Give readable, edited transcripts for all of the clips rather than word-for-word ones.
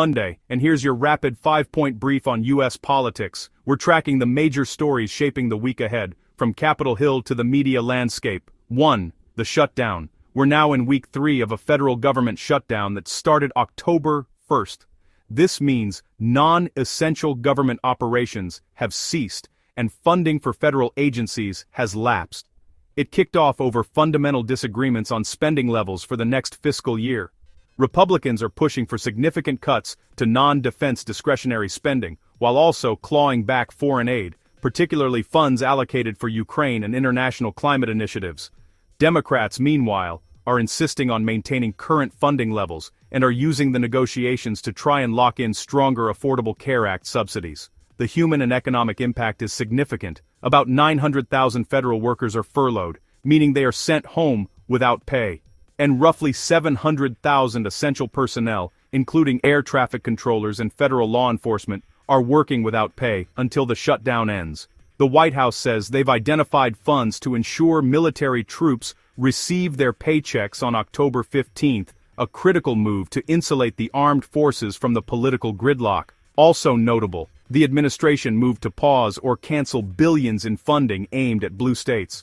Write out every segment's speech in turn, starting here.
Monday, and here's your rapid 5-point brief on U.S. politics. We're tracking the major stories shaping the week ahead, from Capitol Hill to the media landscape. 1. The shutdown. We're now in week 3 of a federal government shutdown that started October 1st. This means non-essential government operations have ceased, and funding for federal agencies has lapsed. It kicked off over fundamental disagreements on spending levels for the next fiscal year. Republicans are pushing for significant cuts to non-defense discretionary spending, while also clawing back foreign aid, particularly funds allocated for Ukraine and international climate initiatives. Democrats, meanwhile, are insisting on maintaining current funding levels and are using the negotiations to try and lock in stronger Affordable Care Act subsidies. The human and economic impact is significant. About 900,000 federal workers are furloughed, meaning they are sent home without pay. And roughly 700,000 essential personnel, including air traffic controllers and federal law enforcement, are working without pay until the shutdown ends. The White House says they've identified funds to ensure military troops receive their paychecks on October 15th, a critical move to insulate the armed forces from the political gridlock. Also notable, the administration moved to pause or cancel billions in funding aimed at blue states.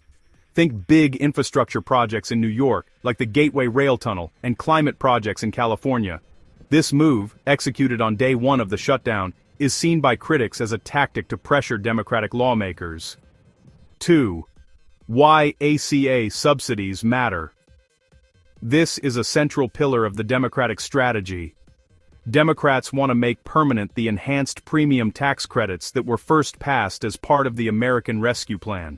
Think big infrastructure projects in New York, like the Gateway Rail Tunnel, and climate projects in California. This move, executed on day 1 of the shutdown, is seen by critics as a tactic to pressure Democratic lawmakers. 2. Why ACA subsidies matter. This is a central pillar of the Democratic strategy. Democrats want to make permanent the enhanced premium tax credits that were first passed as part of the American Rescue Plan.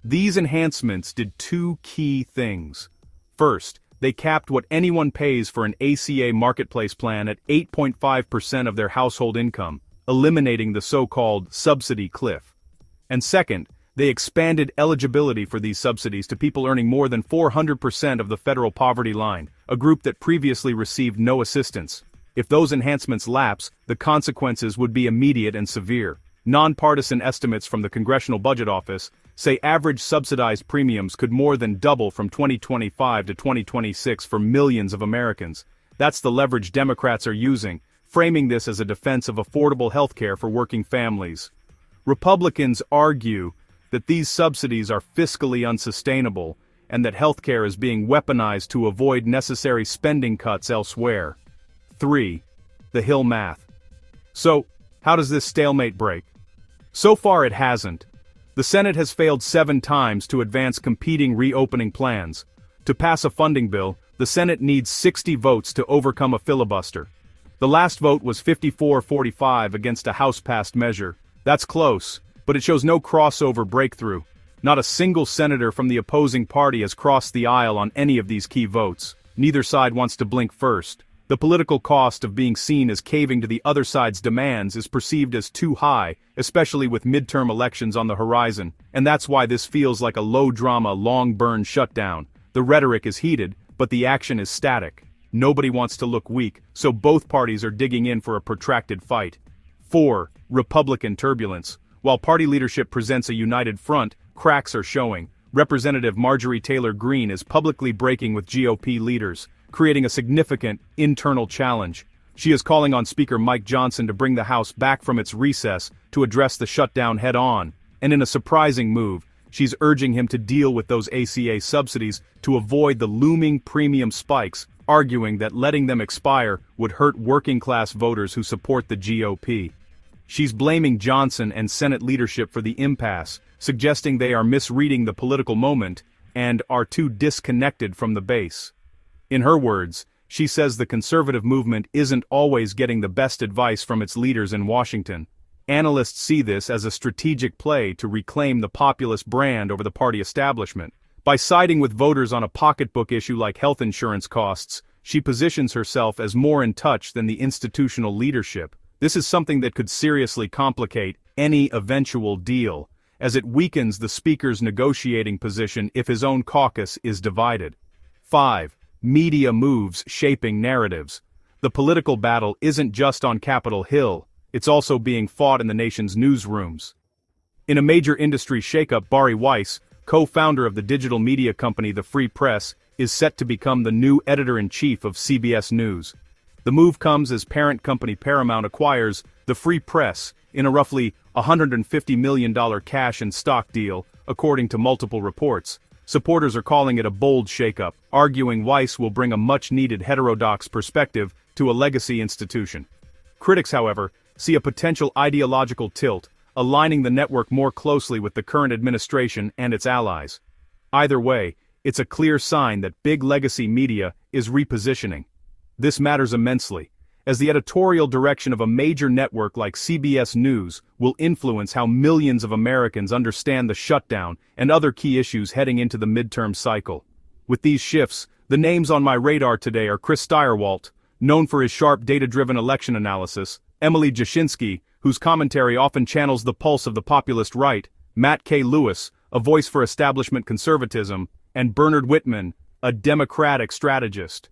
These enhancements did 2 key things. First, they capped what anyone pays for an ACA marketplace plan at 8.5% of their household income, eliminating the so-called subsidy cliff. And second, they expanded eligibility for these subsidies to people earning more than 400% of the federal poverty line, a group that previously received no assistance. If those enhancements lapse, the consequences would be immediate and severe. Nonpartisan estimates from the Congressional Budget Office say average subsidized premiums could more than double from 2025 to 2026 for millions of Americans. That's the leverage Democrats are using, framing this as a defense of affordable health care for working families. Republicans argue that these subsidies are fiscally unsustainable and that health care is being weaponized to avoid necessary spending cuts elsewhere. 3. The Hill math. So, how does this stalemate break? So far it hasn't. The Senate has failed 7 times to advance competing reopening plans. To pass a funding bill, the Senate needs 60 votes to overcome a filibuster. The last vote was 54-45 against a House-passed measure. That's close, but it shows no crossover breakthrough. Not a single senator from the opposing party has crossed the aisle on any of these key votes. Neither side wants to blink first. The political cost of being seen as caving to the other side's demands is perceived as too high, especially with midterm elections on the horizon, and that's why this feels like a low-drama, long-burn shutdown. The rhetoric is heated, but the action is static. Nobody wants to look weak, so both parties are digging in for a protracted fight. 4. Republican turbulence. While party leadership presents a united front, cracks are showing. Representative Marjorie Taylor Greene is publicly breaking with GOP leaders, creating a significant internal challenge. She is calling on Speaker Mike Johnson to bring the House back from its recess to address the shutdown head-on, and in a surprising move, she's urging him to deal with those ACA subsidies to avoid the looming premium spikes, arguing that letting them expire would hurt working-class voters who support the GOP. She's blaming Johnson and Senate leadership for the impasse, suggesting they are misreading the political moment and are too disconnected from the base. In her words, she says the conservative movement isn't always getting the best advice from its leaders in Washington. Analysts see this as a strategic play to reclaim the populist brand over the party establishment. By siding with voters on a pocketbook issue like health insurance costs, she positions herself as more in touch than the institutional leadership. This is something that could seriously complicate any eventual deal, as it weakens the speaker's negotiating position if his own caucus is divided. 5. Media moves shaping narratives. The political battle isn't just on Capitol Hill, it's also being fought in the nation's newsrooms. In a major industry shakeup, Bari Weiss, co-founder of the digital media company The Free Press, is set to become the new editor-in-chief of CBS News. The move comes as parent company Paramount acquires the Free Press in a roughly $150 million cash and stock deal, according to multiple reports. Supporters are calling it a bold shakeup, arguing Weiss will bring a much-needed heterodox perspective to a legacy institution. Critics, however, see a potential ideological tilt, aligning the network more closely with the current administration and its allies. Either way, it's a clear sign that big legacy media is repositioning. This matters immensely, as the editorial direction of a major network like CBS News will influence how millions of Americans understand the shutdown and other key issues heading into the midterm cycle. With these shifts, the names on my radar today are Chris Stirewalt, known for his sharp data-driven election analysis, Emily Jashinsky, whose commentary often channels the pulse of the populist right, Matt K. Lewis, a voice for establishment conservatism, and Bernard Whitman, a Democratic strategist.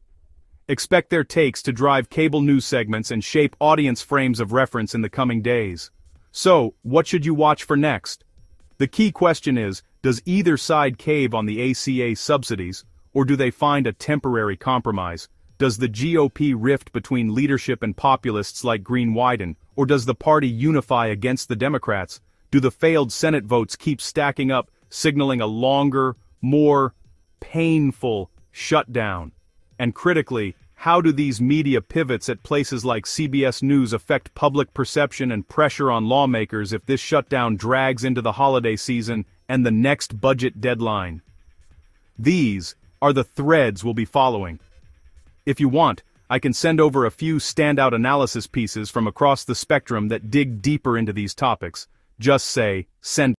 Expect their takes to drive cable news segments and shape audience frames of reference in the coming days. So, what should you watch for next? The key question is, does either side cave on the ACA subsidies, or do they find a temporary compromise? Does the GOP rift between leadership and populists like Greene widen, or does the party unify against the Democrats? Do the failed Senate votes keep stacking up, signaling a longer, more painful shutdown? And critically, how do these media pivots at places like CBS News affect public perception and pressure on lawmakers if this shutdown drags into the holiday season and the next budget deadline? These are the threads we'll be following. If you want, I can send over a few standout analysis pieces from across the spectrum that dig deeper into these topics. Just say, send.